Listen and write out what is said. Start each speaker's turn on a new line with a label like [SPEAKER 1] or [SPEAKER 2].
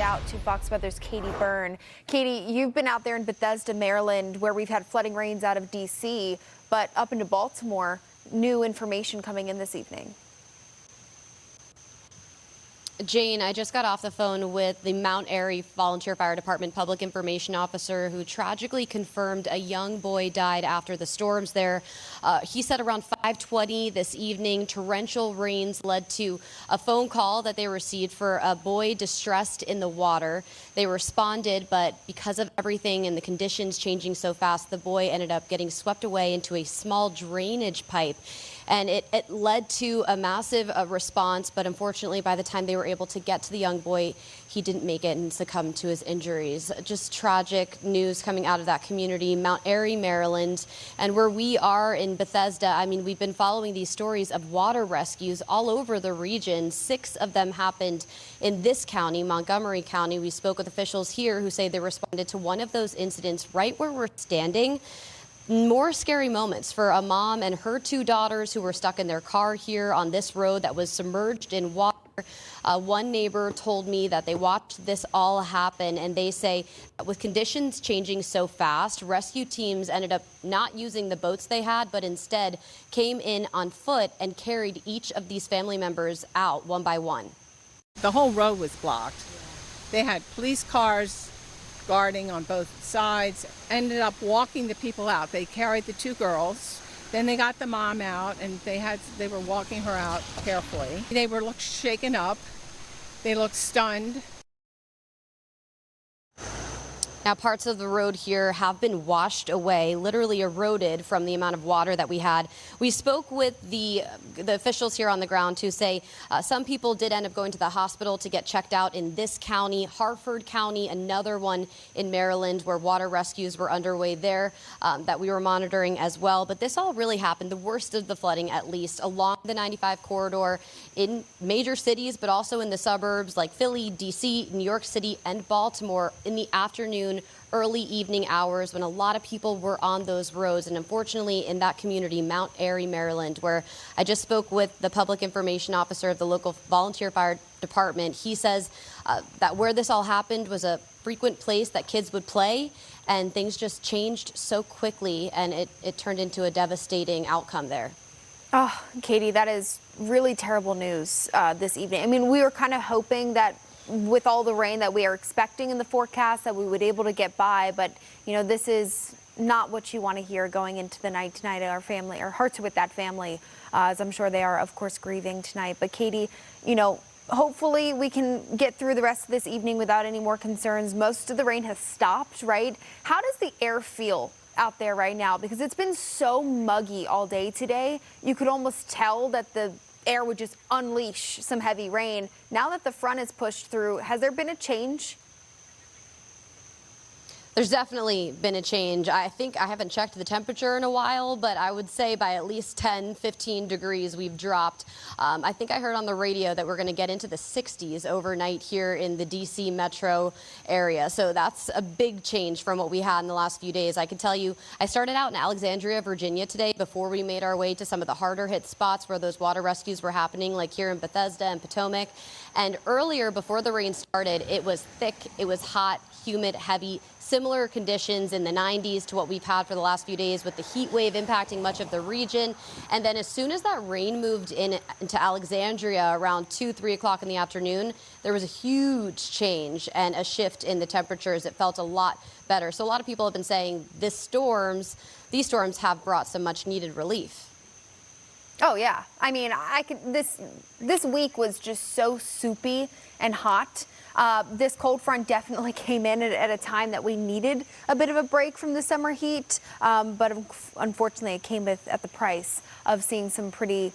[SPEAKER 1] get out to Fox Weather's Katie Byrne. Katie, you've been out there in Bethesda, Maryland, where we've had flooding rains out of D.C., but up into Baltimore, new information coming in this evening.
[SPEAKER 2] Jane, I just got off the phone with the Mount Airy Volunteer Fire Department public information officer who tragically confirmed a young boy died after the storms there. He said around 5:20 this evening, torrential rains led to a phone call that they received for a boy distressed in the water. They responded, but because of everything and the conditions changing so fast, the boy ended up getting swept away into a small drainage pipe. And it led to a massive response, but unfortunately, by the time they were able to get to the young boy, he didn't make it and succumbed to his injuries. Just tragic news coming out of that community, Mount Airy, Maryland. And where we are in Bethesda, I mean, we've been following these stories of water rescues all over the region. 6 of them happened in this county, Montgomery County. We spoke with officials here who say they responded to one of those incidents right where we're standing. More scary moments for a mom and her 2 daughters who were stuck in their car here on this road that was submerged in water. One neighbor told me that they watched this all happen, and they say that with conditions changing so fast, rescue teams ended up not using the boats they had, but instead came in on foot and carried each of these family members out one by one.
[SPEAKER 3] The whole road was blocked. They had police cars guarding on both sides, ended up walking the people out. They carried the 2 girls, then they got the mom out, and they were walking her out carefully. They looked shaken up, they looked stunned.
[SPEAKER 2] Now, parts of the road here have been washed away, literally eroded from the amount of water that we had. We spoke with the officials here on the ground who say some people did end up going to the hospital to get checked out in this county, Harford County, another one in Maryland where water rescues were underway there that we were monitoring as well. But this all really happened, the worst of the flooding at least, along the 95 corridor in major cities, but also in the suburbs like Philly, D.C., New York City, and Baltimore in the afternoon, early evening hours when a lot of people were on those roads. And unfortunately, in that community, Mount Airy, Maryland, where I just spoke with the public information officer of the local volunteer fire department, he says that where this all happened was a frequent place that kids would play, and things just changed so quickly, and it turned into a devastating outcome there.
[SPEAKER 1] Oh, Katie, that is really terrible news this evening. I mean, we were kind of hoping that with all the rain that we are expecting in the forecast that we would be able to get by, but you know, this is not what you want to hear going into the night tonight. Our hearts are with that family, as I'm sure they are, of course, grieving tonight. But Katie, you know, hopefully we can get through the rest of this evening without any more concerns. Most of the rain has stopped, right? How does the air feel out there right now? Because it's been so muggy all day today. You could almost tell that the air would just unleash some heavy rain. Now that the front is pushed through, has there been a change?
[SPEAKER 2] There's definitely been a change. I think I haven't checked the temperature in a while, but I would say by at least 10, 15 degrees we've dropped. I think I heard on the radio that we're going to get into the 60s overnight here in the D.C. metro area. So that's a big change from what we had in the last few days. I can tell you, I started out in Alexandria, Virginia today before we made our way to some of the harder hit spots where those water rescues were happening, like here in Bethesda and Potomac. And earlier, before the rain started, it was thick, it was hot, humid, heavy. Similar conditions in the 90s to what we've had for the last few days, with the heat wave impacting much of the region. And then as soon as that rain moved into Alexandria around 2, 3 o'clock in the afternoon, there was a huge change and a shift in the temperatures. It felt a lot better. So a lot of people have been saying these storms have brought some much needed relief.
[SPEAKER 1] Oh yeah, I mean, this week was just so soupy and hot. This cold front definitely came in at a time that we needed a bit of a break from the summer heat, but unfortunately it came at the price of seeing some pretty